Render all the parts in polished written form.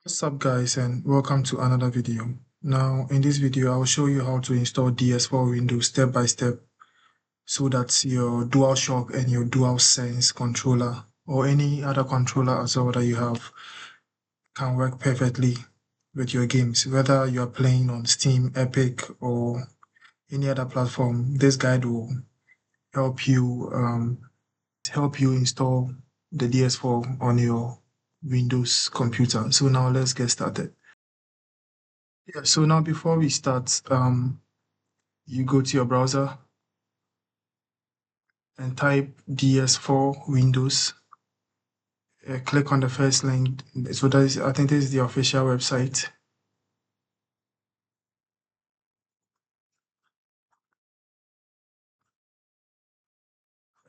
What's up guys, and welcome to another video. Now in this video I'll show you how to install DS4 Windows step by step so that your DualShock and your DualSense controller or any other controller as well that you have can work perfectly with your games, whether you are playing on Steam, Epic or any other platform. This guide will help you install the DS4 on your Windows computer. So now let's get started. Yeah, so now before we start, you go to your browser and type DS4 Windows. Click on the first link. So that is, I think this is the official website.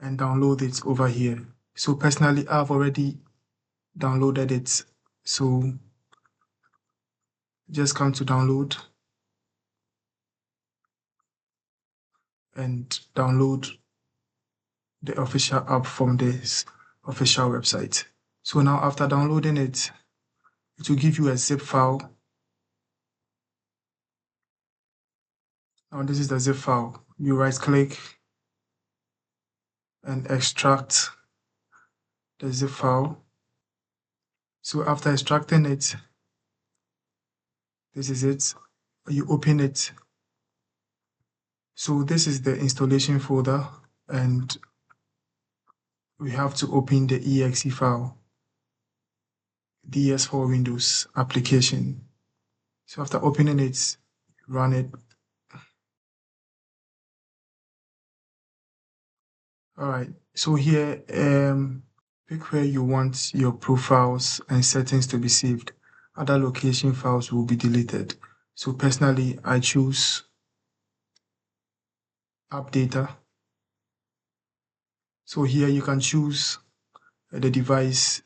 And download it over here. So personally, I've already downloaded it. So just come to download and download the official app from this official website. So now after downloading it, it will give you a zip file. Now this is the zip file. You right click and extract the zip file. So after extracting it, this is it. You open it. So this is the installation folder, and we have to open the exe file, DS4 Windows application. So after opening it, run it. All right. So here, pick where you want your profiles and settings to be saved. Other location files will be deleted. So personally, I choose app data. So here you can choose the device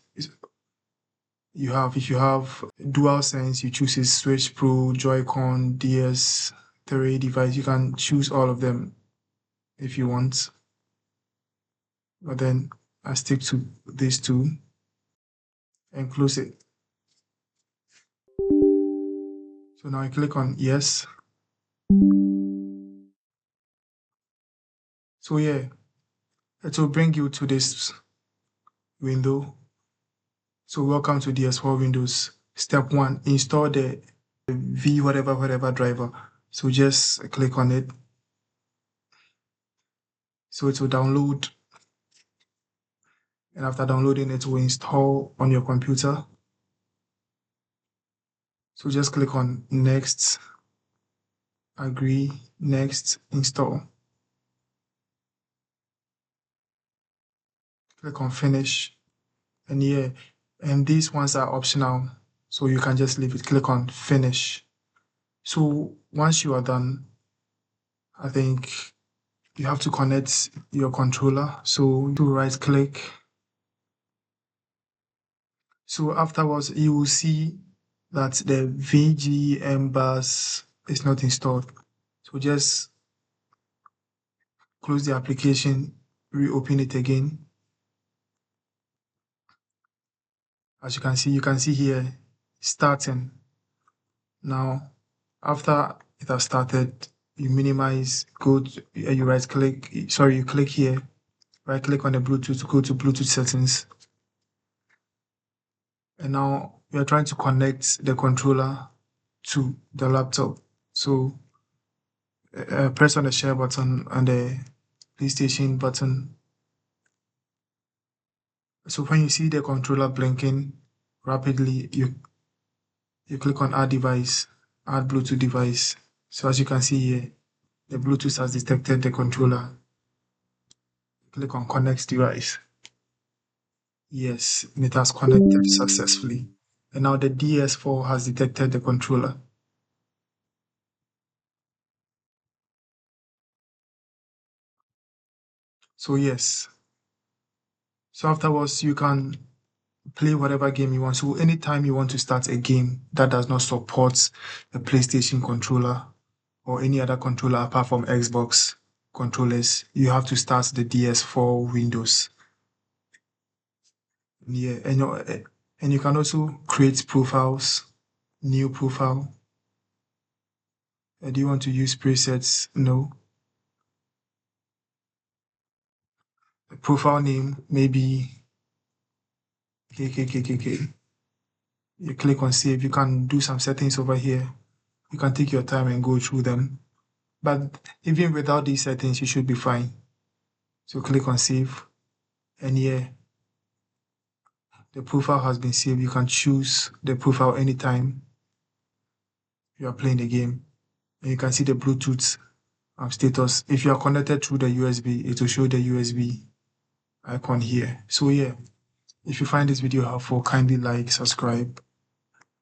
you have. If you have DualSense, you choose a Switch Pro, Joy-Con, DS3 device. You can choose all of them if you want. But then I stick to these two and close it. So now I click on yes. So yeah, it will bring you to this window. So welcome to DS4 Windows. Step 1, install the V whatever driver. So just click on it. So it will download, and after downloading it will install on your computer. So just click on next, agree, next, install. Click on finish. And yeah, and these ones are optional, so you can just leave it. Click on finish. So once you are done, I think you have to connect your controller. So do right click. So afterwards, you will see that the VGM bus is not installed. So just close the application, reopen it again. As you can see here, starting. Now, after it has started, you minimize, you right click, you click here, right click on the Bluetooth, go to Bluetooth settings. And now we are trying to connect the controller to the laptop. So press on the share button and the PlayStation button. So when you see the controller blinking rapidly, you click on add device, add Bluetooth device. So as you can see here, the Bluetooth has detected the controller. Click on connect device. Yes, it has connected successfully. And now the DS4 has detected the controller. So yes. So afterwards, you can play whatever game you want. So anytime you want to start a game that does not support the PlayStation controller or any other controller apart from Xbox controllers, you have to start the DS4 Windows. Yeah, And you can also create profiles, new profile. Do you want to use presets? No. The profile name, maybe KKKKK. You click on save. You can do some settings over here. You can take your time and go through them. But even without these settings, you should be fine. So click on save. And here, the profile has been saved. You can choose the profile anytime you are playing the game. And you can see the Bluetooth status. If you are connected through the USB, it will show the USB icon here. So yeah, if you find this video helpful, kindly like, subscribe,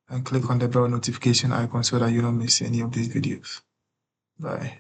and click on the bell notification icon so that you don't miss any of these videos. Bye.